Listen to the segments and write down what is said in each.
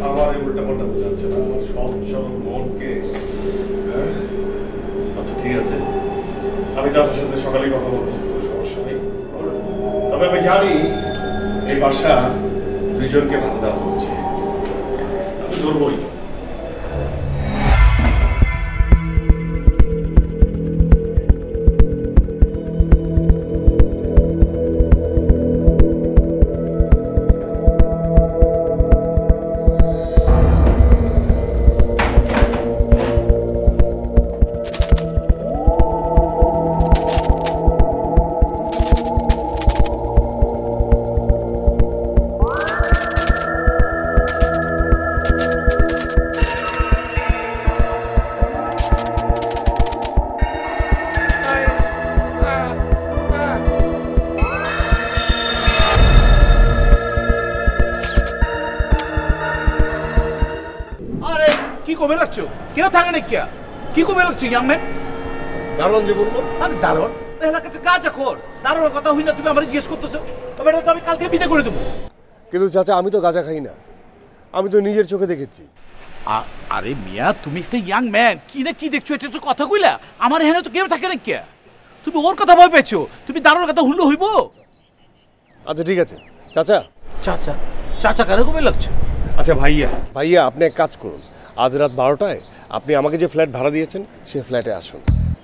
আমার এই উল্টাপাল্টা বোঝাচ্ছে না, আমার সৎ সরল মনকে। আচ্ছা ঠিক আছে, আমি চাচার সাথে সকালেই কথা বলবো, কোনো সমস্যা নেই। তবে আমি জানি এই বাসা দুইজনকে ভাড়া দেওয়া হচ্ছে, আমি ধরবই। কবে লাগছো? কেন থাকে না কিয়া? কি কবে লাগছো ইয়াং ম্যান? দারোয়ান যে বলবো। আরে দারোয়ান এলাকাতে কাজ কর, দারোয়ানের কথা হই না তুমি আমার জিজ্ঞেস করতেছো? তবে এটা তো আমি কালকে বিদায় করে দেবো। কিন্তু চাচা আমি তো গাঁজা খাই না, আমি তো নিজের চোখে দেখেছি। আরে মিয়া তুমি একটা ইয়াং ম্যান, কি না কি দেখছো এটা তো কথা কইলা? আমার এখানে তো কেউ থাকে না কিয়া? তুমি ওর কথা ভয় পেয়েছো, তুমি দারোয়ানের কথা হুল্লো হইব? আচ্ছা ঠিক আছে চাচা। চাচা চাচা কারে কবে লাগছে? আচ্ছা ভাইয়া, ভাইয়া আপনি এক কাজ করুন, আজ রাত 12টায় আপনি আমাকে যে ফ্ল্যাট ভাড়া দিয়েছেন সে ফ্ল্যাটে আসুন।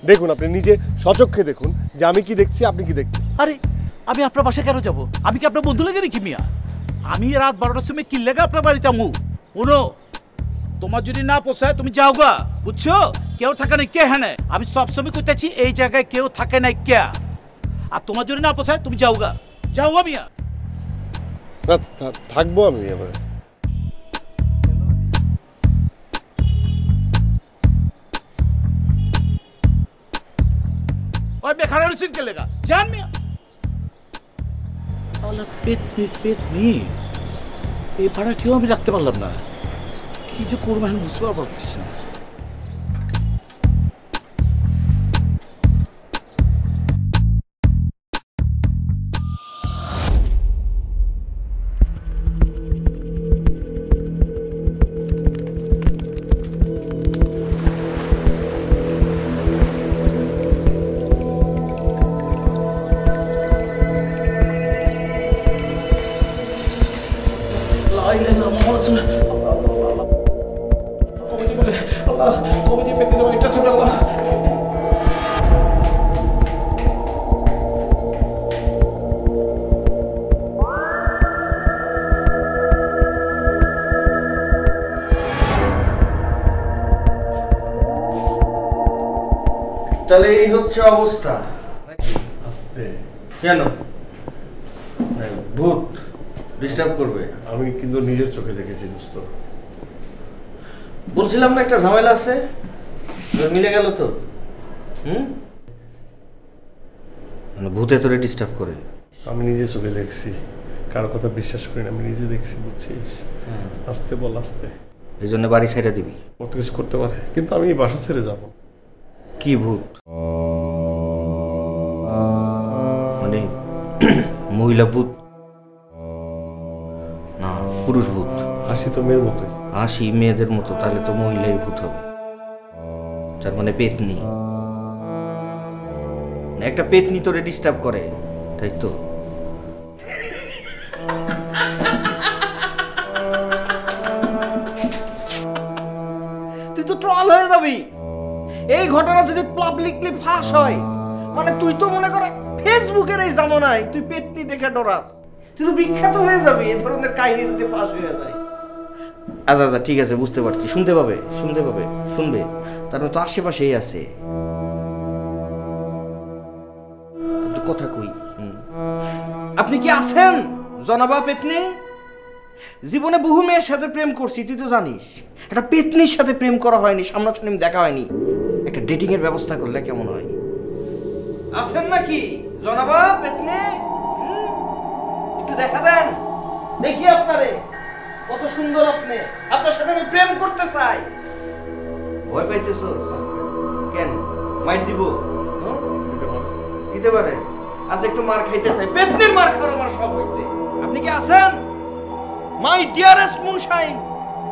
দেখুন, আপনি নিজে সচক্ষে দেখুন যে আমি কি দেখছি, আপনি কি দেখছেন। আরে আমি আপনার বাসায় কেন যাবো? আমি কি আপনার বন্ধু লাগে নাকি মিয়া? আমি রাত 12টার সময় কি লেগে আপনার বাড়িতে আমু? শোনো, তোমার যদি না পোষায় তুমি যাও গা, বুঝছো? কেউ থাকে না কে? হ্যাঁ আমি সবসময় করতেছি এই জায়গায় কেউ থাকে না কে। আর তোমার যদি না পোষায় তুমি যাও গা, যাও গা মিয়া। না থাকবো আমি এবার। ওই বেখানা রসিদ কে লেগা জান মিয়া। তাহলে পেট নিয়ে এই ভাড়াটিও আমি রাখতে পারলাম না, কি যে করবো এখন বুঝতে পারছিস না। তাহলে এই হচ্ছে অবস্থা। আস্তে কেন? ভূত ডিস্টার্ব করবে? আমি কিন্তু নিজের চোখে দেখেছি দোস্ত। বলছিলাম না একটা ঝামেলা আছে, মিলে গেল তো। মানে ভূতে তোরে ডিস্টার্ব করে? আমি নিজে চোখে দেখছি, কারো কথা বিশ্বাস করি না, আমি নিজে দেখছি, বুঝছিস? আস্তে বল আস্তে। এই জন্য বাড়ি ছেড়ে দিবি? কত কিছু করতে পারে, কিন্তু আমি এই বাসা ছেড়ে যাব। কি ভূত? মানে মহিলা ভূত না পুরুষ ভূত? হাসি তো মেয়ের মতোই। হাসি মেয়েদের মতো, তাহলে তো মহিলাই ভূত হবে। তার মানে পেতনি। একটা পেতনি তোরে ডিস্টার্ব করে, তাই তো? তুই তো ট্রল হয়ে যাবি এই ঘটনা যদি পাবলিকলি ফাঁস হয়। মানে তুই তো মনে কর ফেসবুকের এই জামানায় তুই পেতনি দেখে ডরাস, তুই তো বিখ্যাত হয়ে যাবি এই ধরনের কাহিনী যদি ফাঁস হয়ে যায়। আচ্ছা আচ্ছা ঠিক আছে, বুঝতে পারছি। শুনতে পাবে শুনবে, তার মানে তো আশেপাশেই আছে। কথা কই, আপনি কি আছেন জনাবা পেতনি? জীবনে বহু মেয়ের সাথে প্রেম করছি, তুই তো জানিস। একটা পেতনির সাথে প্রেম করা হয়নি, সামনাসামনি দেখা হয়নি। একটা ডেটিং এর ব্যবস্থা করলে কেমন হয়? আছেন নাকি জনাবা পেতনি? একটু দেখা দেন, দেখি আপনারে কত সুন্দর আপনি। আপনার সাথে আমি প্রেম করতে চাই। ভয় পাইতেছো কেন? মাইর দিব? দিতে পারে। আজ একটু মার খাইতে চাই, পেতনির মার খাওয়ার আমার শখ হয়েছে। আপনি কি আছেন? জনাবা পেতনি? জীবনে বহু মেয়ের সাথে প্রেম করছি, তুই তো জানিস। একটা পেতনির সাথে প্রেম করা হয়নি, সামনাসামনি দেখা হয়নি। একটা ডেটিং এর ব্যবস্থা করলে কেমন হয়? আছেন নাকি জনাবা পেতনি? একটু দেখা দেন, দেখি আপনারে কত সুন্দর আপনি। ভয় পাইতেছো কেন? মাইর দিব? দিতে পারে। আজ একটু মার খাইতে চাই, পেতনির মার খাওয়ার আমার শখ হয়েছে। আপনি কি আছেন? মাই ডিয়ারেস্ট মুনশাইন,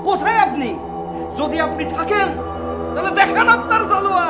কোথায় আপনি? যদি আপনি থাকেন তাহলে দেখান আপনার জালুয়া।